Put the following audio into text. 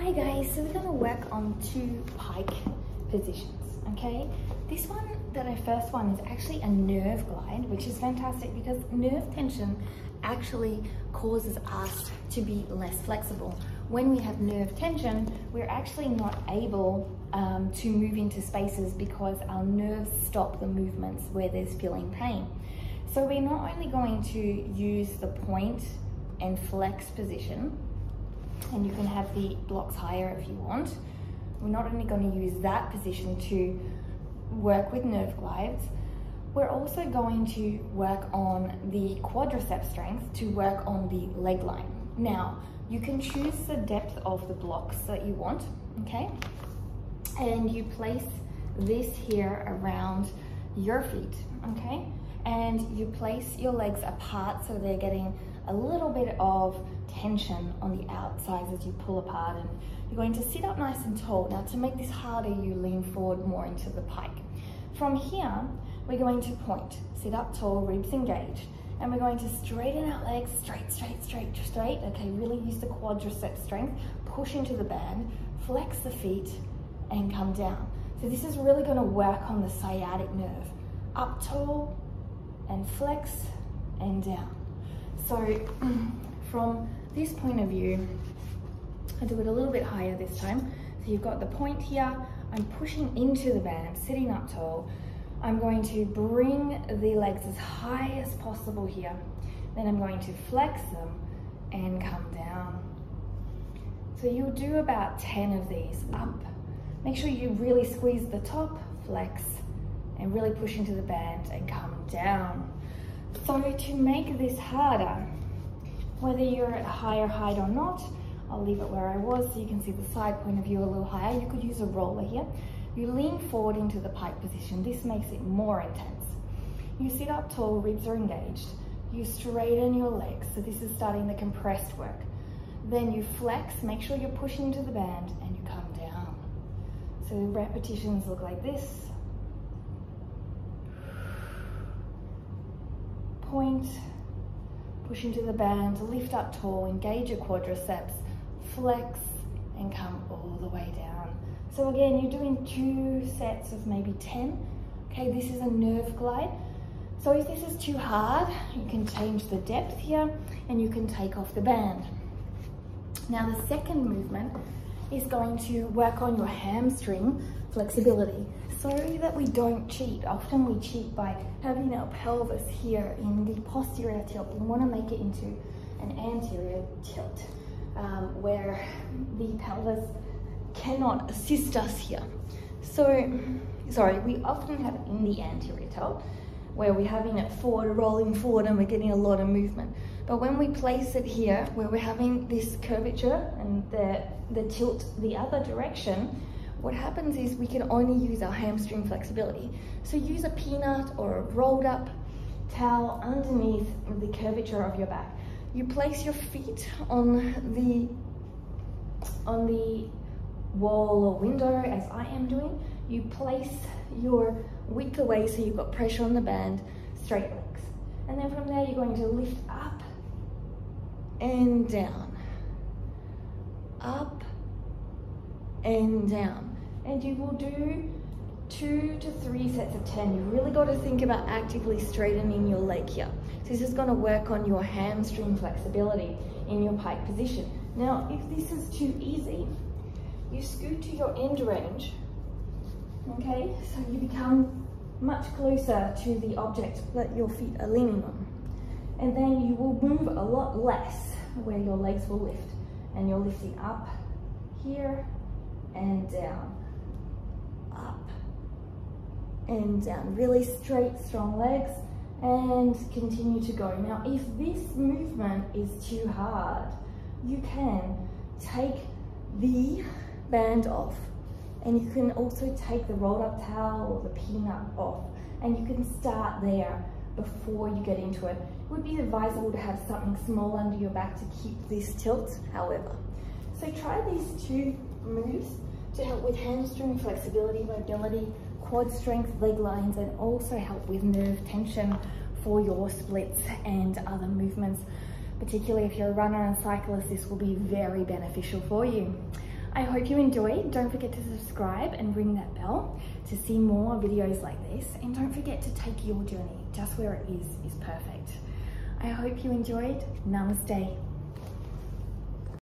Hi guys, so we're going to work on 2 pike positions, okay? This one that I first one is actually a nerve glide, which is fantastic because nerve tension actually causes us to be less flexible. When we have nerve tension, we're actually not able to move into spaces because our nerves stop the movements where there's feeling pain. So we're not only going to use the point and flex position, and you can have the blocks higher if you want. We're not only going to use that position to work with nerve glides, we're also going to work on the quadricep strength to work on the leg line. Now, you can choose the depth of the blocks that you want, okay? And you place this here around your feet, okay? And you place your legs apart so they're getting a little bit of tension on the outsides as you pull apart, and you're going to sit up nice and tall. Now, to make this harder, you lean forward more into the pike. From here, we're going to point, sit up tall, ribs engaged, and we're going to straighten our legs, straight, okay? Really use the quadricep strength, push into the band, flex the feet, and come down. So this is really gonna work on the sciatic nerve. Up tall, and flex, and down. So from this point of view, I do it a little bit higher this time. So you've got the point here, I'm pushing into the band, sitting up tall. I'm going to bring the legs as high as possible here. Then I'm going to flex them and come down. So you'll do about 10 of these up. Make sure you really squeeze the top, flex, and really push into the band and come down. So to make this harder, whether you're at a higher height or not, I'll leave it where I was so you can see the side point of view a little higher. You could use a roller here. You lean forward into the pike position. This makes it more intense. You sit up tall, ribs are engaged. You straighten your legs. So this is starting the compressed work. Then you flex, make sure you're pushing into the band, and you come down. So repetitions look like this. Point, push into the band, lift up tall, engage your quadriceps, flex, and come all the way down. So again, you're doing 2 sets of maybe 10. Okay, this is a nerve glide. So if this is too hard, you can change the depth here and you can take off the band. Now the second movement is going to work on your hamstring flexibility so that we don't cheat. Often we cheat by having our pelvis here in the posterior tilt. We want to make it into an anterior tilt where the pelvis cannot assist us here. So, sorry, we often have it in the anterior tilt where we're having it forward, rolling forward, and we're getting a lot of movement. But when we place it here, where we're having this curvature and the tilt the other direction, what happens is we can only use our hamstring flexibility. So use a peanut or a rolled up towel underneath the curvature of your back. You place your feet on the wall or window, as I am doing. You place your width away so you've got pressure on the band, straight legs. And then from there, you're going to lift up and down, up and down. And you will do 2 to 3 sets of 10. You really got to think about actively straightening your leg here. So this is going to work on your hamstring flexibility in your pike position. Now, if this is too easy, you scoot to your end range, okay? So you become much closer to the object that your feet are leaning on. And then you will move a lot less where your legs will lift. And you're lifting up here and down, up and down. Really straight, strong legs, and continue to go. Now, if this movement is too hard, you can take the band off, and you can also take the rolled up towel or the peanut off, and you can start there before you get into it. It would be advisable to have something small under your back to keep this tilt, however. So try these 2 moves to help with hamstring flexibility, mobility, quad strength, leg lines, and also help with nerve tension for your splits and other movements. Particularly if you're a runner and cyclist, this will be very beneficial for you. I hope you enjoyed. Don't forget to subscribe and ring that bell to see more videos like this. And don't forget to take your journey. Just where it is perfect. I hope you enjoyed. Namaste.